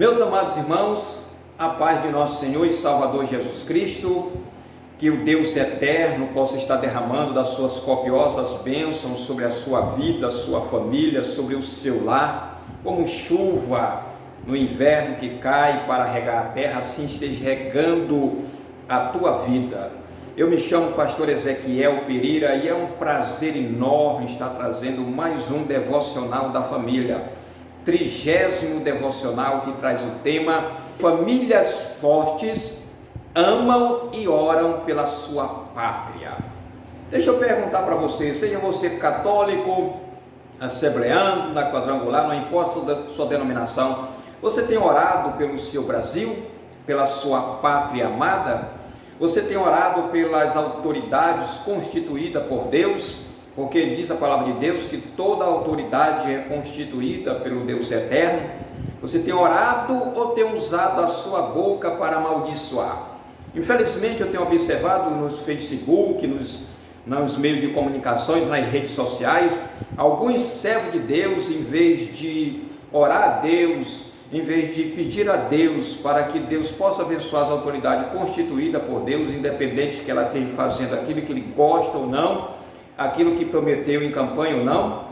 Meus amados irmãos, a paz de nosso Senhor e Salvador Jesus Cristo, que o Deus eterno possa estar derramando das suas copiosas bênçãos sobre a sua vida, a sua família, sobre o seu lar, como chuva no inverno que cai para regar a terra, assim esteja regando a tua vida. Eu me chamo Pastor Ezequiel Pereira e é um prazer enorme estar trazendo mais um devocional da família. 30º devocional que traz o tema Famílias Fortes Amam e Oram pela Sua Pátria. Deixa eu perguntar para você, seja você católico, assembleano, da quadrangular, não importa a sua denominação, você tem orado pelo seu Brasil, pela sua pátria amada? Você tem orado pelas autoridades constituídas por Deus? Porque diz a palavra de Deus que toda autoridade é constituída pelo Deus eterno. Você tem orado ou tem usado a sua boca para amaldiçoar? Infelizmente eu tenho observado nos Facebook, nos meios de comunicações, nas redes sociais, alguns servos de Deus, em vez de orar a Deus, em vez de pedir a Deus para que Deus possa abençoar as autoridades constituídas por Deus, independente que ela esteja fazendo aquilo que ele gosta ou não, aquilo que prometeu em campanha ou não,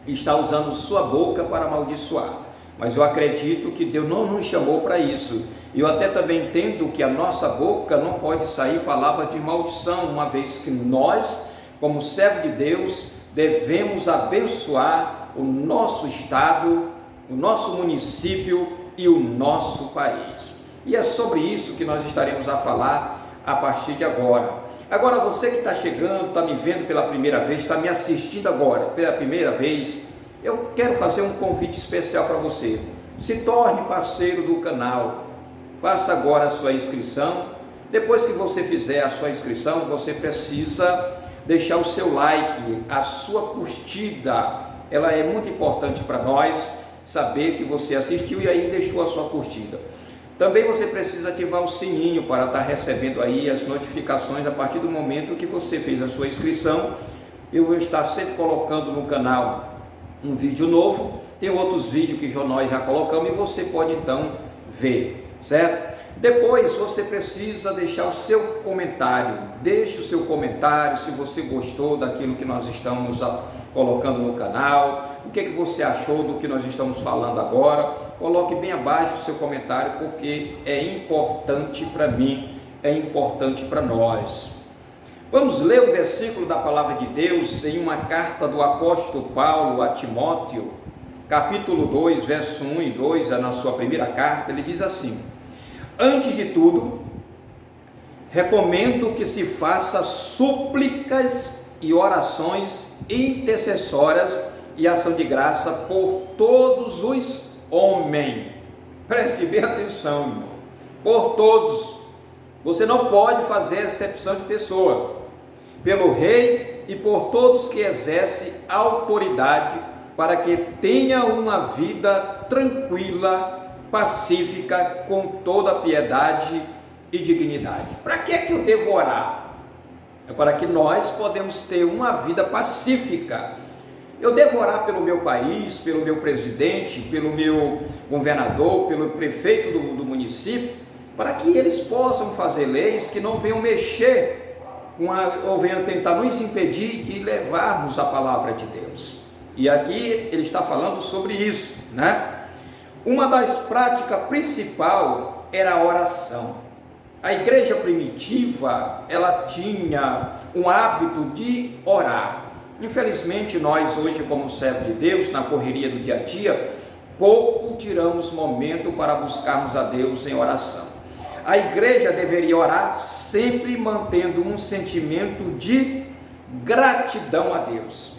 está usando sua boca para amaldiçoar. Mas eu acredito que Deus não nos chamou para isso. Eu até também entendo que a nossa boca não pode sair palavra de maldição, uma vez que nós, como servo de Deus, devemos abençoar o nosso estado, o nosso município e o nosso país. E é sobre isso que nós estaremos a falar a partir de agora. Agora, você que está chegando, está me vendo pela primeira vez, está me assistindo agora pela primeira vez, eu quero fazer um convite especial para você. Se torne parceiro do canal, faça agora a sua inscrição. Depois que você fizer a sua inscrição, você precisa deixar o seu like, a sua curtida. Ela é muito importante para nós, saber que você assistiu e aí deixou a sua curtida. Também você precisa ativar o sininho para estar recebendo aí as notificações a partir do momento que você fez a sua inscrição. Eu vou estar sempre colocando no canal um vídeo novo, tem outros vídeos que nós já colocamos e você pode então ver, certo? Depois você precisa deixar o seu comentário, deixe o seu comentário se você gostou daquilo que nós estamos colocando no canal, o que você achou do que nós estamos falando agora. Coloque bem abaixo o seu comentário, porque é importante para mim, é importante para nós. Vamos ler o versículo da palavra de Deus em uma carta do apóstolo Paulo a Timóteo, capítulo 2, verso 1 e 2, na sua primeira carta. Ele diz assim: antes de tudo, recomendo que se faça súplicas e orações intercessórias e ação de graça por todos os homens. Preste bem atenção, irmão. Por todos. Você não pode fazer exceção de pessoa. Pelo rei e por todos que exercem autoridade, para que tenha uma vida tranquila, pacífica, com toda piedade e dignidade. Para que é que eu devo orar? É para que nós podemos ter uma vida pacífica. Eu devo orar pelo meu país, pelo meu presidente, pelo meu governador, pelo prefeito do município, para que eles possam fazer leis que não venham mexer ou venham tentar nos impedir de levarmos a palavra de Deus. E aqui ele está falando sobre isso, né? Uma das práticas principais era a oração. A igreja primitiva, ela tinha um hábito de orar. Infelizmente, nós hoje, como servos de Deus, na correria do dia a dia, pouco tiramos momento para buscarmos a Deus em oração. A igreja deveria orar sempre mantendo um sentimento de gratidão a Deus.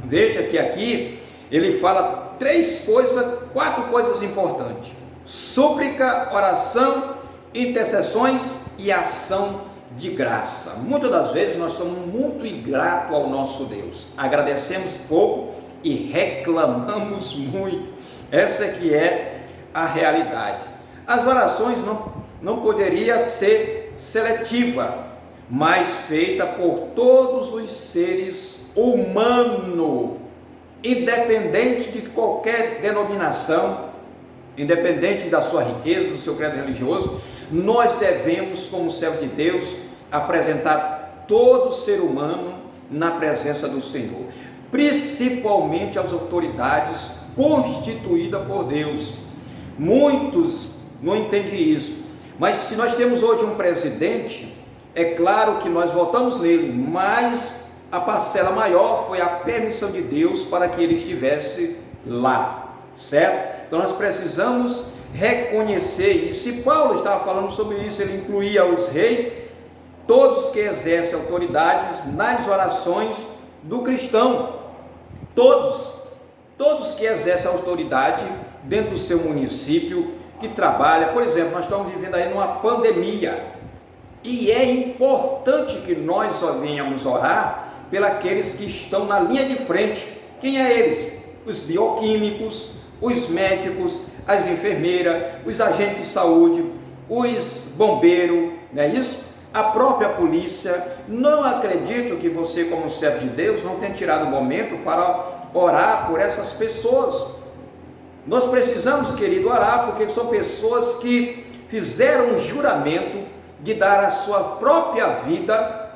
Veja que aqui ele fala quatro coisas importantes: súplica, oração, intercessões e ação de graça. Muitas das vezes nós somos muito ingratos ao nosso Deus, agradecemos pouco e reclamamos muito. Essa que é a realidade. As orações não poderia ser seletiva, mas feita por todos os seres humanos, independente de qualquer denominação, independente da sua riqueza, do seu credo religioso, nós devemos, como servo de Deus, apresentar todo ser humano na presença do Senhor, principalmente as autoridades constituídas por Deus. Muitos não entendem isso, mas se nós temos hoje um presidente, é claro que nós votamos nele, mas a parcela maior foi a permissão de Deus para que ele estivesse lá, certo? Então nós precisamos reconhecer isso. E Paulo estava falando sobre isso, ele incluía os reis, todos que exercem autoridades nas orações do cristão, todos que exercem autoridade dentro do seu município, que trabalha. Por exemplo, nós estamos vivendo aí numa pandemia, e é importante que nós venhamos orar pelos que estão na linha de frente. Quem é eles? Os bioquímicos, os médicos, as enfermeiras, os agentes de saúde, os bombeiros, não é isso? A própria polícia. Não acredito que você, como servo de Deus, não tenha tirado o momento para orar por essas pessoas. Nós precisamos, querido, orar, porque são pessoas que fizeram um juramento de dar a sua própria vida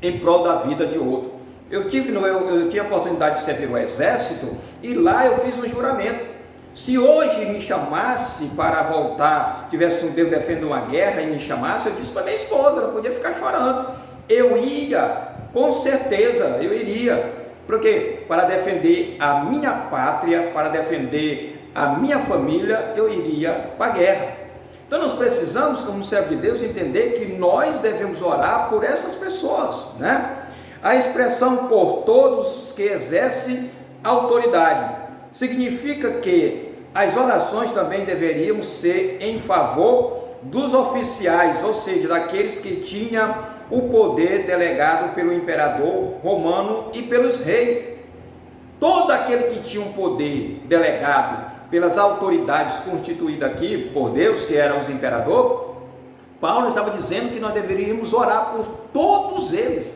em prol da vida de outro. Eu tive a oportunidade de servir o exército, e lá eu fiz um juramento. Se hoje me chamasse para voltar, tivesse um Deus defendendo uma guerra e me chamasse, eu disse para minha esposa, ela podia ficar chorando. Eu ia, com certeza, eu iria. Por quê? Para defender a minha pátria, para defender a minha família, eu iria para a guerra. Então nós precisamos, como servo de Deus, entender que nós devemos orar por essas pessoas, né? A expressão por todos que exercem autoridade significa que as orações também deveriam ser em favor dos oficiais, ou seja, daqueles que tinham o poder delegado pelo imperador romano e pelos reis. Todo aquele que tinha um poder delegado pelas autoridades constituídas aqui por Deus, que eram os imperadores, Paulo estava dizendo que nós deveríamos orar por todos eles,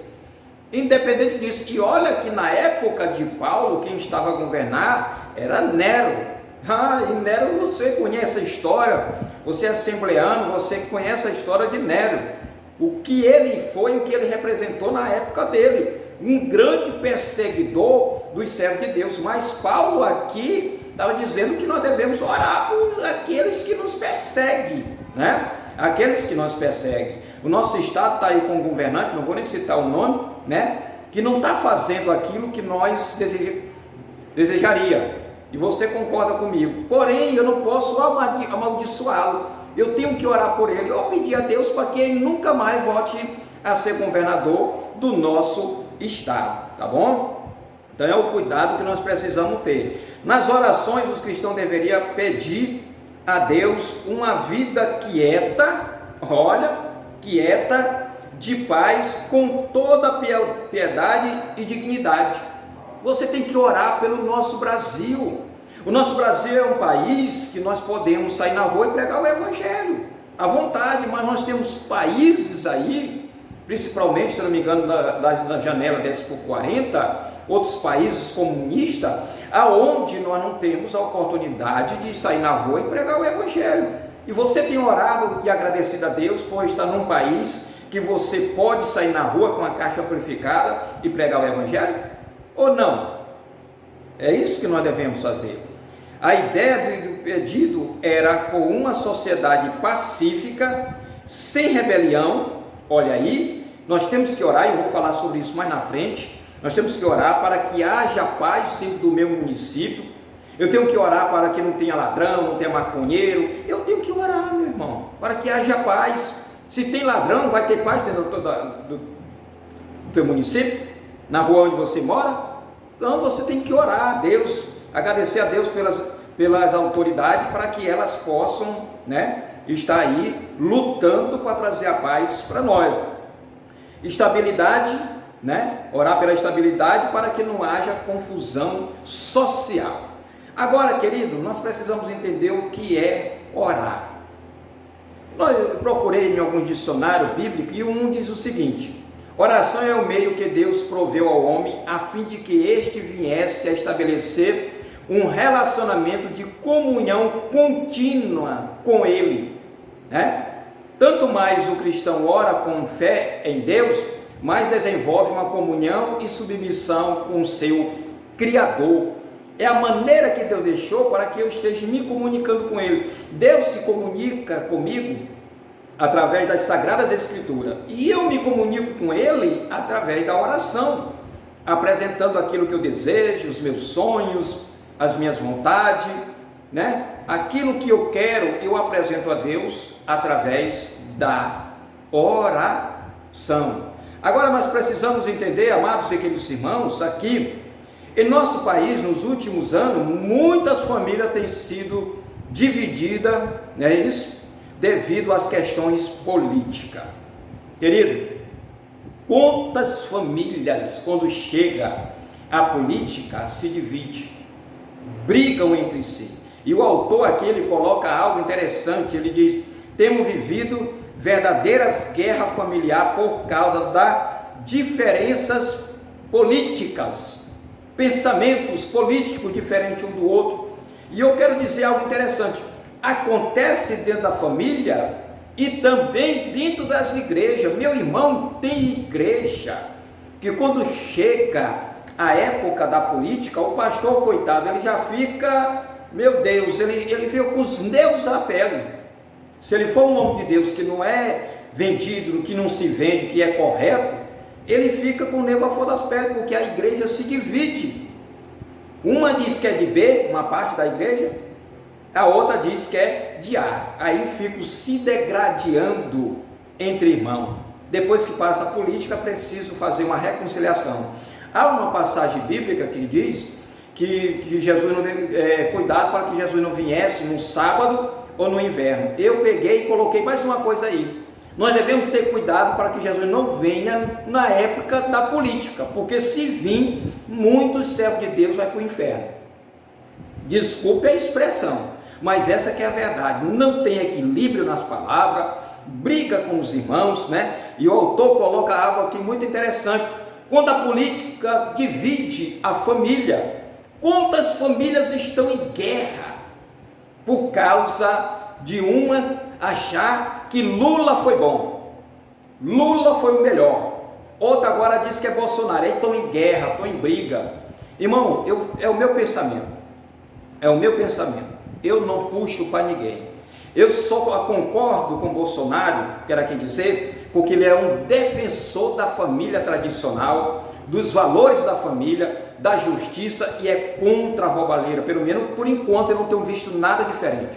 independente disso. E olha que na época de Paulo, quem estava a governar era Nero. E Nero, você conhece a história, você é assembleano, você conhece a história de Nero, o que ele foi, o que ele representou na época dele, um grande perseguidor dos servos de Deus. Mas Paulo aqui estava dizendo que nós devemos orar por aqueles que nos perseguem, né? Aqueles que nos perseguem. O nosso estado está aí com um governante, não vou nem citar o nome, né? Que não está fazendo aquilo que nós desejaria. E você concorda comigo. Porém, eu não posso amaldiçoá-lo. Eu tenho que orar por ele. Eu pedir a Deus para que ele nunca mais volte a ser governador do nosso estado, tá bom? Então é o cuidado que nós precisamos ter. Nas orações, os cristãos deveriam pedir a Deus uma vida quieta, de paz, com toda piedade e dignidade. Você tem que orar pelo nosso Brasil. O nosso Brasil é um país que nós podemos sair na rua e pregar o Evangelho à vontade, mas nós temos países aí, principalmente, se não me engano, da janela 10 por 40, outros países comunistas, aonde nós não temos a oportunidade de sair na rua e pregar o Evangelho. E você tem orado e agradecido a Deus por estar num país que você pode sair na rua com a caixa purificada e pregar o Evangelho? Ou não? É isso que nós devemos fazer. A ideia do pedido era por uma sociedade pacífica, sem rebelião. Olha aí, nós temos que orar, e eu vou falar sobre isso mais na frente. Nós temos que orar para que haja paz dentro do meu município. Eu tenho que orar para que não tenha ladrão, não tenha maconheiro. Eu tenho que orar, meu irmão, para que haja paz. Se tem ladrão, vai ter paz dentro do teu município, na rua onde você mora? Então você tem que orar a Deus, agradecer a Deus pelas autoridades, para que elas possam, né, estar aí lutando para trazer a paz para nós. Estabilidade, né? Orar pela estabilidade para que não haja confusão social. Agora, querido, nós precisamos entender o que é orar. Eu procurei em algum dicionário bíblico e um diz o seguinte: oração é o meio que Deus proveu ao homem a fim de que este viesse a estabelecer um relacionamento de comunhão contínua com Ele, né? Tanto mais o cristão ora com fé em Deus, mais desenvolve uma comunhão e submissão com o seu Criador. É a maneira que Deus deixou para que eu esteja me comunicando com Ele. Deus se comunica comigo através das Sagradas Escrituras, e eu me comunico com Ele através da oração, apresentando aquilo que eu desejo, os meus sonhos, as minhas vontades, né? Aquilo que eu quero, eu apresento a Deus através da oração. Agora nós precisamos entender, amados e queridos irmãos, aqui em nosso país, nos últimos anos, muitas famílias têm sido divididas, não é isso? Devido às questões políticas. Querido, quantas famílias, quando chega a política, se dividem, brigam entre si. E o autor aqui, ele coloca algo interessante, ele diz: temos vivido verdadeiras guerras familiares por causa das diferenças políticas, pensamentos políticos diferentes um do outro. E eu quero dizer algo interessante, acontece dentro da família e também dentro das igrejas. Meu irmão, tem igreja que quando chega a época da política, o pastor, coitado, ele já fica, meu Deus, ele fica com os nervos à pele. Se ele for um homem de Deus que não é vendido, que não se vende, que é correto, ele fica com o nervo à flor das peles, porque a igreja se divide. Uma diz que é de B, uma parte da igreja, a outra diz que é de A. Aí fica se degradando entre irmãos. Depois que passa a política, preciso fazer uma reconciliação. Há uma passagem bíblica que diz que Jesus não cuidado para que Jesus não viesse no sábado ou no inverno. Eu peguei e coloquei mais uma coisa aí. Nós devemos ter cuidado para que Jesus não venha na época da política, porque se vir, muitos servos de Deus vão para o inferno. Desculpe a expressão, mas essa que é a verdade. Não tem equilíbrio nas palavras, briga com os irmãos, né? E o autor coloca algo aqui muito interessante. Quando a política divide a família, quantas famílias estão em guerra por causa de uma achar que Lula foi bom, Lula foi o melhor, outra agora diz que é Bolsonaro, aí estão em guerra, estão em briga. Irmão, é o meu pensamento, eu não puxo para ninguém, eu só concordo com Bolsonaro, quero aqui dizer, porque ele é um defensor da família tradicional, dos valores da família, da justiça, e é contra a roubalheira. Pelo menos por enquanto eu não tenho visto nada diferente.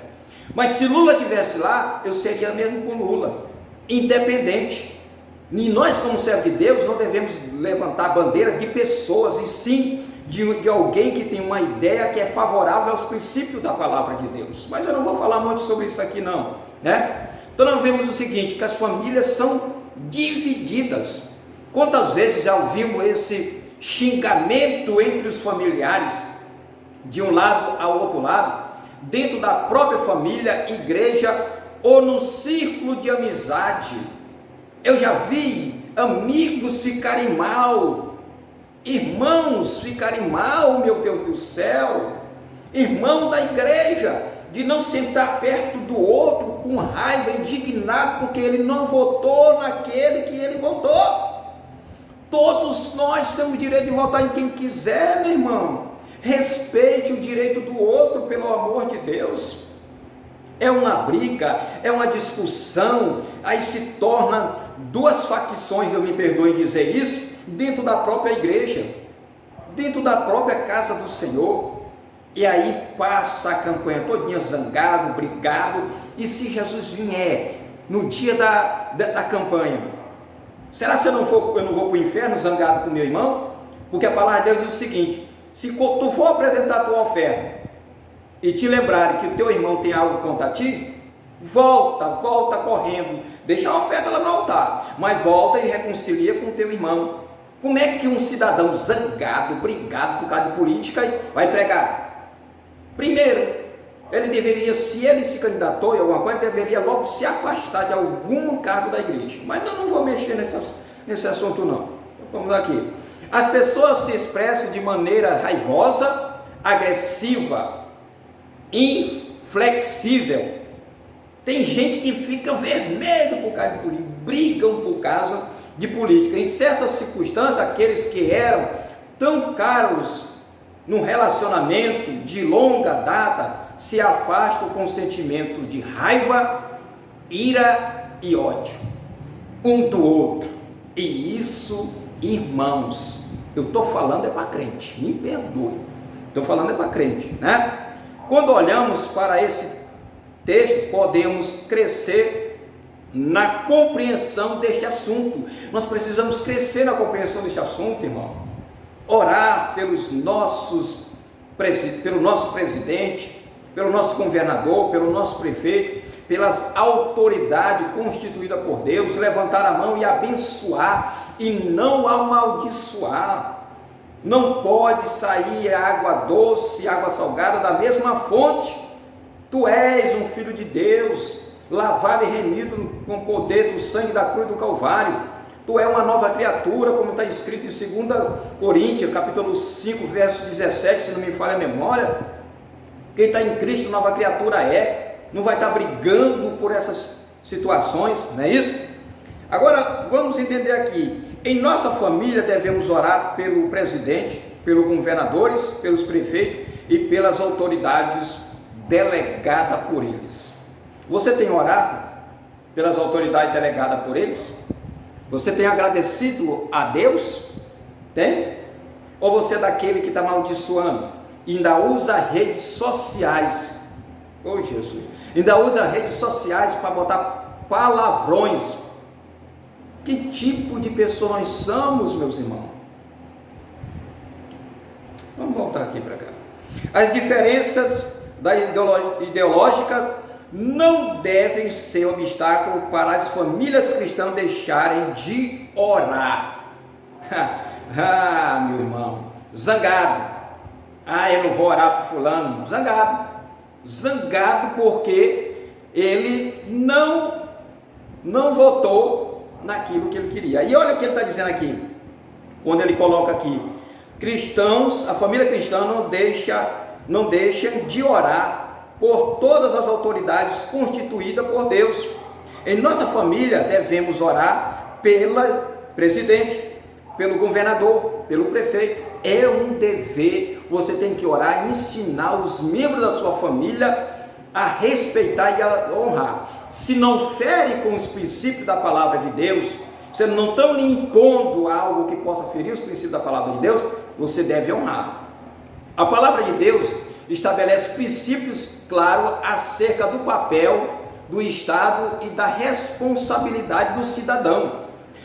Mas se Lula estivesse lá, eu seria mesmo com Lula, independente. E nós, como servos de Deus, não devemos levantar a bandeira de pessoas, e sim de alguém que tem uma ideia que é favorável aos princípios da palavra de Deus. Mas eu não vou falar muito sobre isso aqui não, né? Então nós vemos o seguinte, que as famílias são divididas. Quantas vezes já ouvimos esse xingamento entre os familiares, de um lado ao outro lado, dentro da própria família, igreja ou no círculo de amizade? Eu já vi amigos ficarem mal, irmãos ficarem mal, meu Deus do céu, irmão da igreja, de não sentar perto do outro com raiva, indignado porque ele não votou naquele que ele votou. Todos nós temos o direito de votar em quem quiser, meu irmão. Respeite o direito do outro, pelo amor de Deus. É uma briga, é uma discussão, aí se torna duas facções, eu me perdoe em dizer isso, dentro da própria igreja, dentro da própria casa do Senhor. E aí passa a campanha todinha zangado, brigado. E se Jesus vier no dia da campanha, será que eu não vou para o inferno zangado com meu irmão? Porque a palavra de Deus diz o seguinte: se tu for apresentar a tua oferta e te lembrarem que o teu irmão tem algo contra ti, volta correndo, deixa a oferta lá no altar, mas volta e reconcilia com o teu irmão. Como é que um cidadão zangado, brigado por causa de política vai pregar? Primeiro, ele deveria, se ele se candidatou em alguma coisa, deveria logo se afastar de algum cargo da igreja. Mas eu não vou mexer nesse assunto não. Vamos aqui. As pessoas se expressam de maneira raivosa, agressiva, inflexível. Tem gente que fica vermelho por causa de política, brigam por causa de política. Em certas circunstâncias, aqueles que eram tão caros num relacionamento de longa data se afastam com sentimento de raiva, ira e ódio um do outro. E isso, irmãos, eu estou falando é para crente, me perdoe, estou falando é para crente, né? Quando olhamos para esse texto, podemos crescer na compreensão deste assunto. Nós precisamos crescer na compreensão deste assunto, irmão. Orar pelo nosso presidente, pelo nosso governador, pelo nosso prefeito, pelas autoridades constituídas por Deus, levantar a mão e abençoar e não amaldiçoar. Não pode sair água doce e água salgada da mesma fonte. Tu és um filho de Deus, lavado e remido com o poder do sangue da cruz do Calvário. Tu és uma nova criatura, como está escrito em 2 Coríntios, capítulo 5, verso 17, se não me falha a memória. Quem está em Cristo, nova criatura não vai estar brigando por essas situações, não é isso? Agora, vamos entender aqui. Em nossa família devemos orar pelo presidente, pelos governadores, pelos prefeitos e pelas autoridades delegadas por eles. Você tem orado pelas autoridades delegadas por eles? Você tem agradecido a Deus? Tem? Ou você é daquele que está amaldiçoando e ainda usa redes sociais? Oh Jesus! Ainda usa redes sociais para botar palavrões. Que tipo de pessoa nós somos, meus irmãos? Vamos voltar aqui para cá. As diferenças ideológicas não devem ser obstáculo para as famílias cristãs deixarem de orar. Meu irmão, zangado. Eu não vou orar para fulano. Zangado porque ele não votou naquilo que ele queria. E olha o que ele está dizendo aqui, quando ele coloca aqui, cristãos, a família cristã não deixa de orar por todas as autoridades constituídas por Deus. Em nossa família devemos orar pelo presidente, pelo governador, pelo prefeito. É um dever, você tem que orar e ensinar os membros da sua família a respeitar e a honrar. Se não fere com os princípios da palavra de Deus, você não está lhe impondo algo que possa ferir os princípios da palavra de Deus, você deve honrar. A palavra de Deus estabelece princípios claros acerca do papel do Estado e da responsabilidade do cidadão.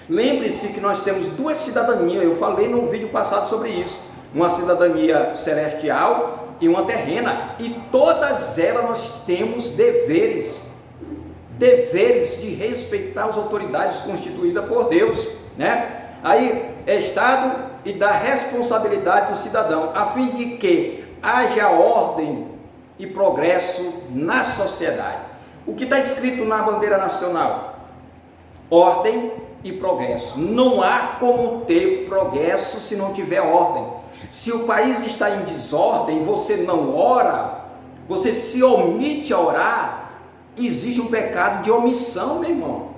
Lembre-se que nós temos duas cidadanias, eu falei no vídeo passado sobre isso, uma cidadania celestial e uma terrena, e todas elas nós temos deveres de respeitar as autoridades constituídas por Deus, né? Aí é Estado e da responsabilidade do cidadão, a fim de que haja ordem e progresso na sociedade. O que está escrito na bandeira nacional? Ordem e progresso. Não há como ter progresso se não tiver ordem. Se o país está em desordem, você não ora, você se omite a orar, existe um pecado de omissão, meu irmão.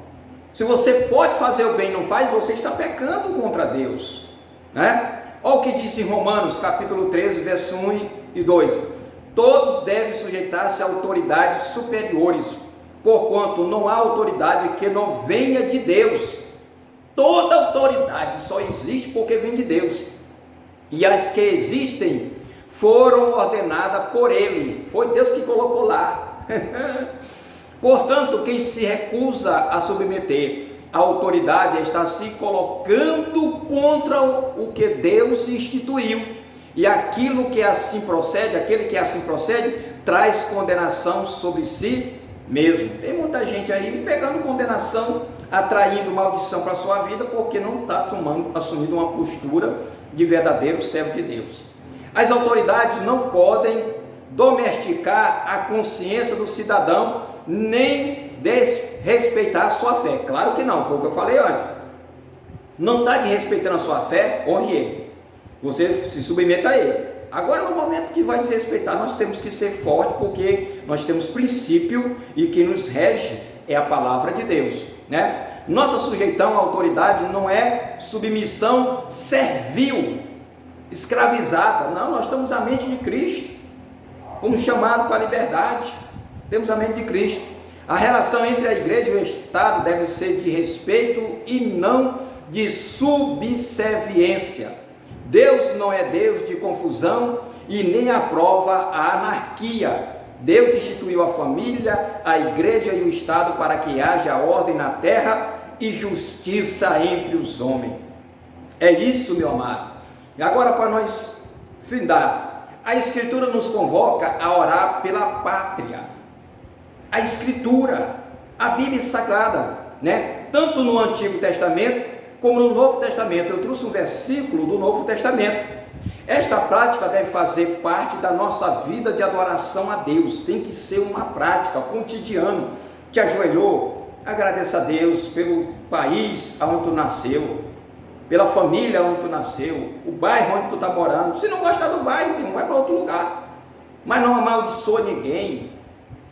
Se você pode fazer o bem e não faz, você está pecando contra Deus, né? Olha o que diz em Romanos, capítulo 13, verso 1 e 2. Todos devem sujeitar-se a autoridades superiores, porquanto não há autoridade que não venha de Deus. Toda autoridade só existe porque vem de Deus. E as que existem foram ordenadas por Ele. Foi Deus que colocou lá. Portanto, quem se recusa a submeter a autoridade está se colocando contra o que Deus instituiu. E aquilo que assim procede, aquele que assim procede, traz condenação sobre si mesmo. Tem muita gente aí pegando condenação, atraindo maldição para a sua vida, porque não está assumindo uma postura de verdadeiro servo de Deus. As autoridades não podem domesticar a consciência do cidadão, nem desrespeitar a sua fé. Claro que não, foi o que eu falei antes. Não está desrespeitando a sua fé, honre ele. Você se submeta a ele. Agora, no momento que vai desrespeitar, nós temos que ser fortes, porque nós temos princípio e que nos rege é a palavra de Deus, né? Nossa sujeição à autoridade não é submissão servil, escravizada. Não, nós temos a mente de Cristo, fomos chamados para a liberdade, temos a mente de Cristo. A relação entre a igreja e o Estado deve ser de respeito e não de subserviência. Deus não é Deus de confusão e nem aprova a anarquia. Deus instituiu a família, a igreja e o Estado para que haja ordem na terra e justiça entre os homens. É isso, meu amado. E agora, para nós findar, a Escritura nos convoca a orar pela pátria. A Escritura, a Bíblia Sagrada, né? Tanto no Antigo Testamento como no Novo Testamento. Eu trouxe um versículo do Novo Testamento. Esta prática deve fazer parte da nossa vida de adoração a Deus. Tem que ser uma prática cotidiana. Te ajoelhou, agradeça a Deus pelo país onde tu nasceu, pela família onde tu nasceu, o bairro onde tu está morando. Se não gostar do bairro, não vai para outro lugar. Mas não amaldiçoa ninguém,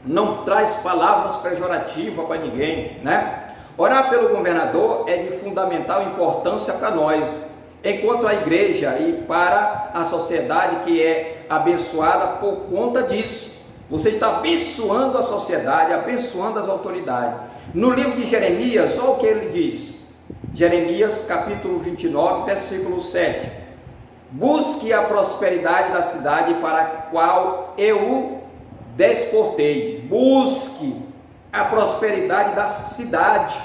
não traz palavras pejorativas para ninguém, né? Orar pelo governador é de fundamental importância para nós, enquanto a igreja, e para a sociedade que é abençoada por conta disso. Você está abençoando a sociedade, abençoando as autoridades. No livro de Jeremias, olha o que ele diz. Jeremias capítulo 29, versículo 7. Busque a prosperidade da cidade para a qual eu o desportei. Busque a prosperidade da cidade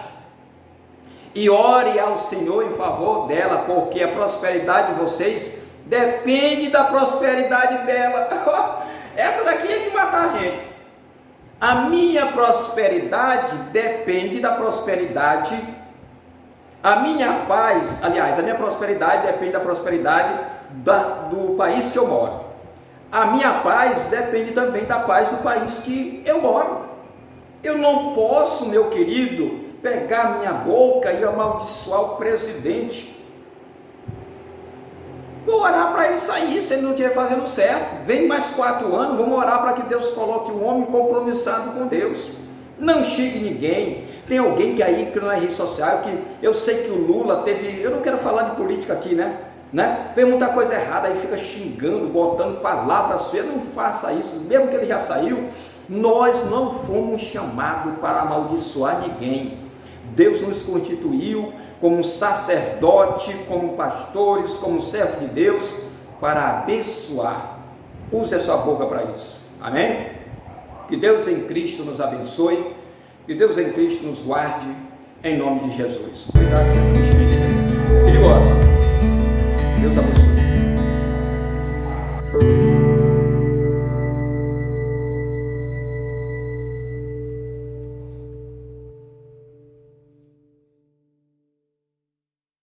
e ore ao Senhor em favor dela, porque a prosperidade de vocês depende da prosperidade dela. Essa daqui é de matar a gente. A minha prosperidade depende da prosperidade. A minha paz, aliás, a minha prosperidade depende da prosperidade do país que eu moro. A minha paz depende também da paz do país que eu moro. Eu não posso, meu querido, pegar minha boca e amaldiçoar o presidente. Vou orar para ele sair, se ele não estiver fazendo certo. Vem mais 4 anos, vamos orar para que Deus coloque um homem compromissado com Deus. Não xingue ninguém. Tem alguém que aí que na rede social, que eu sei que o Lula teve, eu não quero falar de política aqui, né? Fez muita coisa errada, aí fica xingando, botando palavras feias. Não faça isso, mesmo que ele já saiu. Nós não fomos chamados para amaldiçoar ninguém. Deus nos constituiu como sacerdote, como pastores, como servo de Deus, para abençoar. Use a sua boca para isso. Amém? Que Deus em Cristo nos abençoe. Que Deus em Cristo nos guarde. Em nome de Jesus. Obrigado, Jesus.